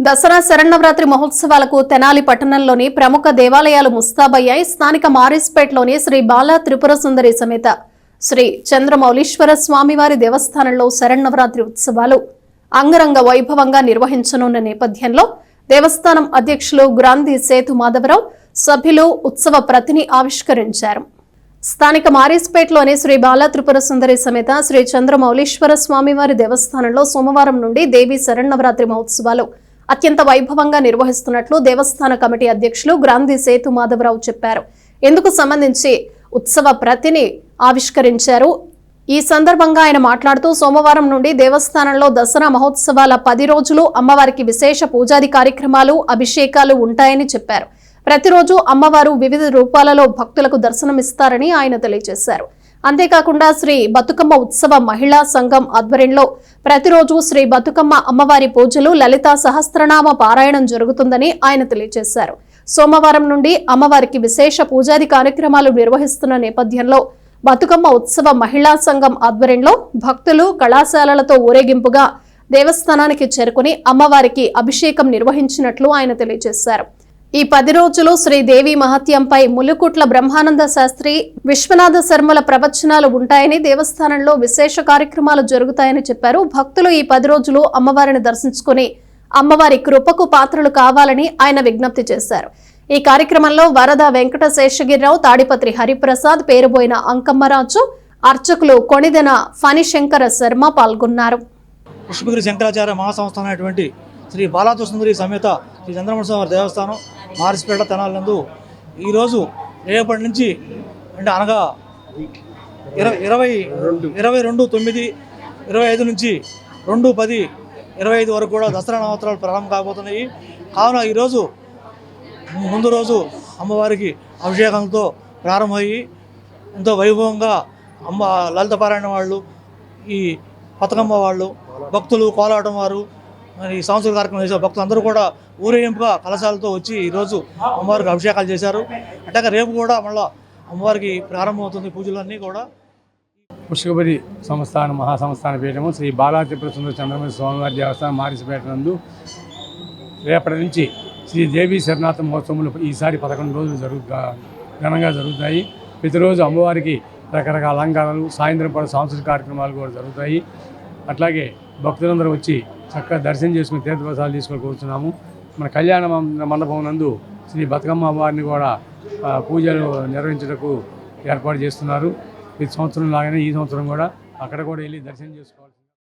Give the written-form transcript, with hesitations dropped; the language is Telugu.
దసరా శరన్నవరాత్రి మహోత్సవాలకు తెనాలి పట్టణంలోని ప్రముఖ దేవాలయాలు ముస్తాబయ్యాయి. స్థానిక మారిస్పేటలోని శ్రీ బాలా త్రిపుర సుందరి సమేత శ్రీ చంద్రమౌళీశ్వర స్వామివారి దేవస్థానంలో శరన్నవరాత్రి ఉత్సవాలు అంగరంగ వైభవంగా నిర్వహించనున్న నేపథ్యంలో దేవస్థానం అధ్యక్షులు గ్రాంధి సేతు మాధవరావు సభ్యులు ఉత్సవ ప్రతిని ఆవిష్కరించారు. స్థానిక మారిస్పేటలోని శ్రీ బాలా త్రిపుర సుందరి సమేత శ్రీ చంద్రమౌళీశ్వర స్వామివారి దేవస్థానంలో సోమవారం నుండి దేవి శరన్నవరాత్రి మహోత్సవాలు అత్యంత వైభవంగా నిర్వహిస్తున్నట్లు దేవస్థాన కమిటీ అధ్యక్షులు గ్రాంధి సేతు మాధవరావు చెప్పారు. ఇందుకు సంబంధించి ఉత్సవ ప్రతిని ఆవిష్కరించారు. ఈ సందర్భంగా ఆయన మాట్లాడుతూ సోమవారం నుండి దేవస్థానంలో దసరా మహోత్సవాల 10 రోజులు అమ్మవారికి విశేష పూజాది కార్యక్రమాలు అభిషేకాలు ఉంటాయని చెప్పారు. ప్రతిరోజు అమ్మవారు వివిధ రూపాలలో భక్తులకు దర్శనమిస్తారని ఆయన తెలియజేశారు. అంతేకాకుండా శ్రీ బతుకమ్మ ఉత్సవ మహిళా సంఘం ఆధ్వర్యంలో ప్రతిరోజు శ్రీ బతుకమ్మ అమ్మవారి పూజలు లలితా సహస్రనామ పారాయణం జరుగుతుందని ఆయన తెలియజేశారు. సోమవారం నుండి అమ్మవారికి విశేష పూజాది కార్యక్రమాలు నిర్వహిస్తున్న నేపథ్యంలో బతుకమ్మ ఉత్సవ మహిళా సంఘం ఆధ్వర్యంలో భక్తులు కళాశాలలతో ఊరేగింపుగా దేవస్థానానికి చేరుకుని అమ్మవారికి అభిషేకం నిర్వహించినట్లు ఆయన తెలియజేశారు. ఈ 10 రోజులు శ్రీదేవి మహత్యంపై ములుకుట్ల బ్రహ్మానంద శాస్త్రి, విశ్వనాథ శర్మల ప్రవచనాలు ఉంటాయని, దేవస్థానంలో విశేష కార్యక్రమాలు జరుగుతాయని చెప్పారు. భక్తులు ఈ 10 రోజులు అమ్మవారిని దర్శించుకుని అమ్మవారి కృపకు పాత్రలు కావాలని ఆయన విజ్ఞప్తి చేశారు. ఈ కార్యక్రమంలో వరద వెంకట శేషగిరిరావు, తాడిపత్రి హరిప్రసాద్, పేరుబోయిన అంకమ్మరాజు, అర్చకులు కొణిదెన ఫణిశంకర శర్మ పాల్గొన్నారు. పుష్పగిరి శంకరాచార్య మహాసంస్థానమైనటువంటి శ్రీ బాలాత్రిపుర సమేత శ్రీ చంద్రమౌళీశ్వర దేవస్థానం మారిస్పేట తెనాలి నందు ఈరోజు రేపటి నుంచి అంటే అనగా 22/9/25 నుంచి 2/10/25 వరకు కూడా దసరా నవరాత్రులు ప్రారంభం కాబోతున్నాయి. కావున ఈరోజు ముందు రోజు అమ్మవారికి అభిషేకంతో ప్రారంభమయ్యి ఎంతో వైభవంగా లలిత పారాయణ వాళ్ళు, ఈ బతుకమ్మ వాళ్ళు, భక్తులు, కోలాటం వారు, మరి సాంస్కృతిక కార్యక్రమం చేసే భక్తులు అందరూ కూడా ఊరేగింపుగా కలశాలతో వచ్చి ఈరోజు అమ్మవారికి అభిషేకాలు చేశారు. అట్లాగే రేపు కూడా మళ్ళీ అమ్మవారికి ప్రారంభమవుతుంది పూజలన్నీ కూడా. పుష్పగిరి సంస్థాన మహాసంస్థాన పీఠము శ్రీ బాలా త్రిపుర సుందరి చంద్రమౌళి స్వామివారి దేవస్థానం మారిస్పేట నందు రేపటి నుంచి శ్రీ దేవి శరణార్థ మహోత్సవములు ఈసారి 11 రోజులు ఘనంగా జరుగుతాయి. ప్రతిరోజు అమ్మవారికి రకరకాల అలంకారాలు, సాయంత్రం పూట సాంస్కృతిక కార్యక్రమాలు కూడా జరుగుతాయి. అట్లాగే భక్తులందరూ వచ్చి చక్కగా దర్శనం చేసుకుని తీర్థప్రసాదాలు తీసుకొని కూర్చున్నాము. మన కళ్యాణ మండపం నందు శ్రీ బతుకమ్మ అమ్మవారిని కూడా పూజలు నిర్వహించడానికి ఏర్పాటు చేస్తున్నారు. ప్రతి సంవత్సరం లాగానే ఈ సంవత్సరం కూడా అక్కడ కూడా వెళ్ళి దర్శనం చేసుకోవాలి.